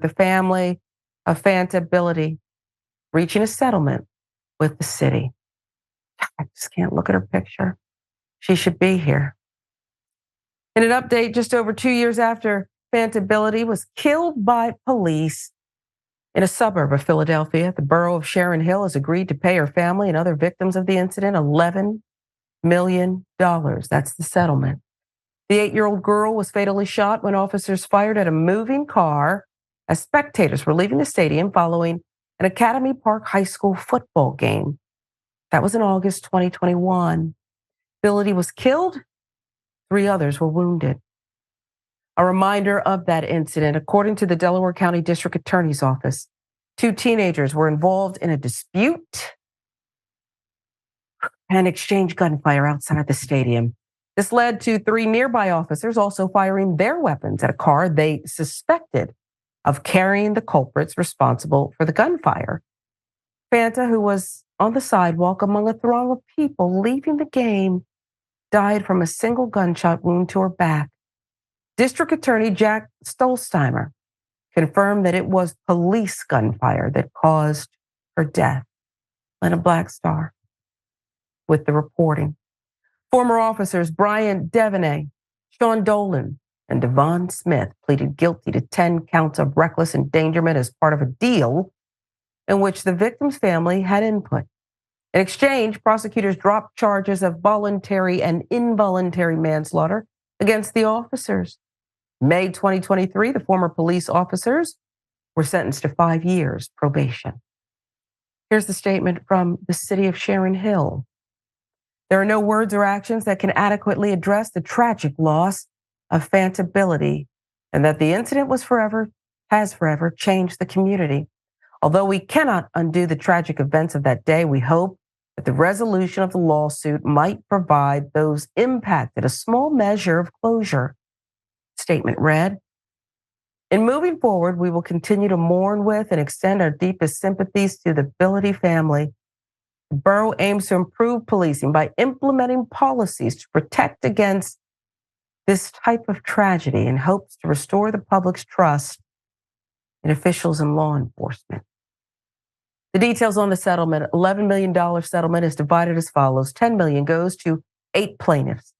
the family of Fanta Bility reaching a settlement with the city. I just can't look at her picture. She should be here. In an update just over 2 years after Fanta Bility was killed by police in a suburb of Philadelphia, the Borough of Sharon Hill has agreed to pay her family and other victims of the incident $11 million. That's the settlement. The 8-year-old girl was fatally shot when officers fired at a moving car as spectators were leaving the stadium following an Academy Park High School football game. That was in August 2021. Bility was killed. 3 others were wounded. A reminder of that incident, according to the Delaware County District Attorney's Office, 2 teenagers were involved in a dispute and exchanged gunfire outside the stadium. This led to 3 nearby officers also firing their weapons at a car they suspected of carrying the culprits responsible for the gunfire. Fanta, who was on the sidewalk among a throng of people leaving the game, died from a single gunshot wound to her back. District Attorney Jack Stolzheimer confirmed that it was police gunfire that caused her death. Lena Blackstar with the reporting. Former officers Brian Devaney, Sean Dolan, and Devon Smith pleaded guilty to 10 counts of reckless endangerment as part of a deal in which the victim's family had input. In exchange, prosecutors dropped charges of voluntary and involuntary manslaughter against the officers. May 2023, the former police officers were sentenced to 5 years probation. Here's the statement from the city of Sharon Hill. There are no words or actions that can adequately address the tragic loss of Fanta Bility, and that the incident has forever changed the community. Although we cannot undo the tragic events of that day, we hope that the resolution of the lawsuit might provide those impacted a small measure of closure. Statement read, in moving forward, we will continue to mourn with and extend our deepest sympathies to the Bility family. The borough aims to improve policing by implementing policies to protect against this type of tragedy and hopes to restore the public's trust in officials and law enforcement. The details on the settlement, $11 million settlement, is divided as follows. $10 million goes to 8 plaintiffs,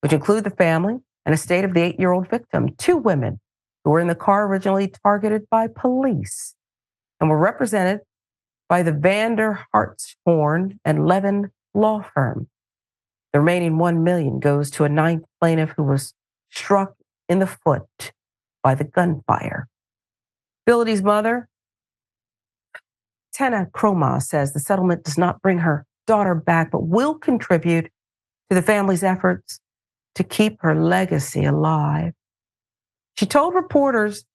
which include the family and estate of the 8-year-old victim, 2 women who were in the car originally targeted by police and were represented by the Vander Hartshorn and Levin law firm. The remaining $1 million goes to a 9th plaintiff who was struck in the foot by the gunfire. Bility's mother, Tena Croma, says the settlement does not bring her daughter back, but will contribute to the family's efforts to keep her legacy alive. She told reporters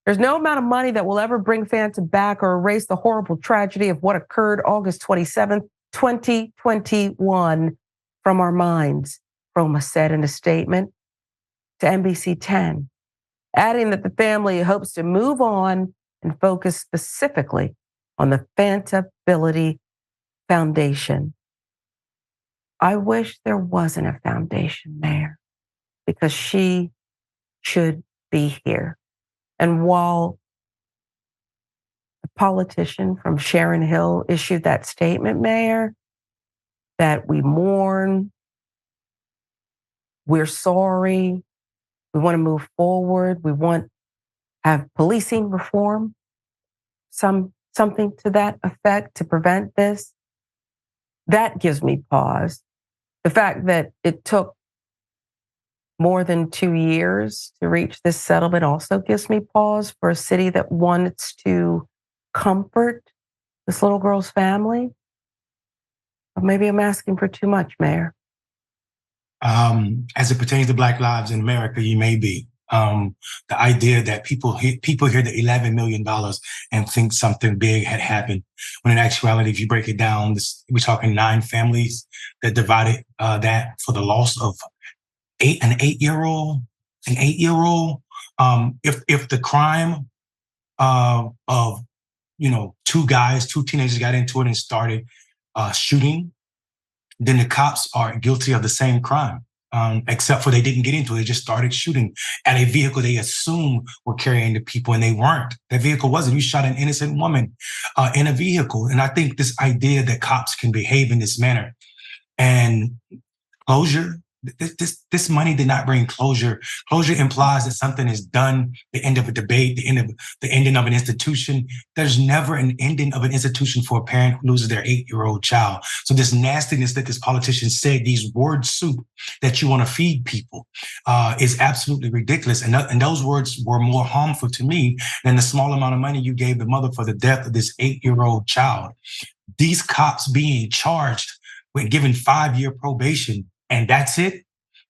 there's no amount of money that will ever bring Fanta back or erase the horrible tragedy of what occurred August 27th, 2021 from our minds, Croma said in a statement to NBC 10, adding that the family hopes to move on and focus specifically on the Fanta Bility Foundation. I wish there wasn't a foundation there because she should be here. And while the politician from Sharon Hill issued that statement, Mayor, that we mourn, we're sorry, we want to move forward, we want to have policing reform, something to that effect to prevent this, that gives me pause. The fact that it took more than 2 years to reach this settlement also gives me pause for a city that wants to comfort this little girl's family. Or maybe I'm asking for too much, Mayor. As it pertains to Black lives in America, you may be. The idea that people hear the $11 million and think something big had happened, when in actuality, if you break it down, we're talking 9 families that divided that for the loss of an eight-year-old. If the crime of 2 teenagers got into it and started shooting, then the cops are guilty of the same crime. except for they didn't get into it. They just started shooting at a vehicle they assumed were carrying the people, and they weren't. That vehicle wasn't. You shot an innocent woman in a vehicle. And I think this idea that cops can behave in this manner and closure, this money did not bring closure. Closure implies that something is done, the end of a debate, the ending of an institution. There's never an ending of an institution for a parent who loses their 8-year-old child. So this nastiness that this politician said, these word soup that you want to feed people, is absolutely ridiculous. And those words were more harmful to me than the small amount of money you gave the mother for the death of this 8-year-old child. These cops being charged with given 5-year probation, and that's it,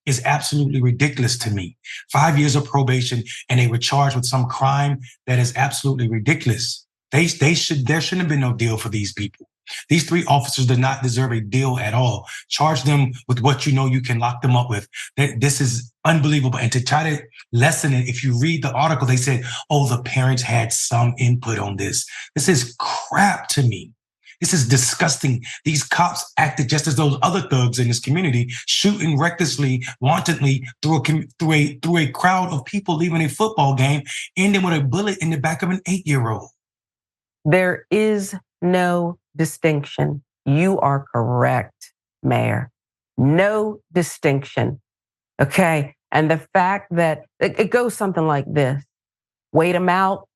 is absolutely ridiculous to me. 5 years of probation, and they were charged with some crime that is absolutely ridiculous. There shouldn't have been no deal for these people. These 3 officers did not deserve a deal at all. Charge them with what you know you can lock them up with. This is unbelievable. And to try to lessen it, if you read the article, they said, oh, the parents had some input on this. This is crap to me. This is disgusting. These cops acted just as those other thugs in this community, shooting recklessly, wantonly through a crowd of people leaving a football game, ending with a bullet in the back of an 8-year-old. There is no distinction. You are correct, Mayor. No distinction. Okay. And the fact that it goes something like this: wait them out,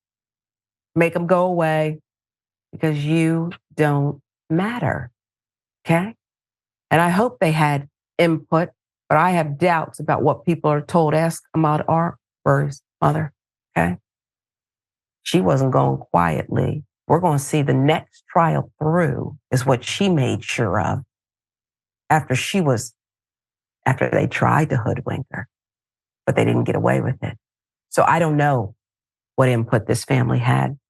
make them go away, because you don't matter, okay? And I hope they had input, but I have doubts about what people are told. Ask Ahmaud Arbery's mother, okay? She wasn't going quietly. We're going to see the next trial through, is what she made sure of after they tried to hoodwink her, but they didn't get away with it. So I don't know what input this family had.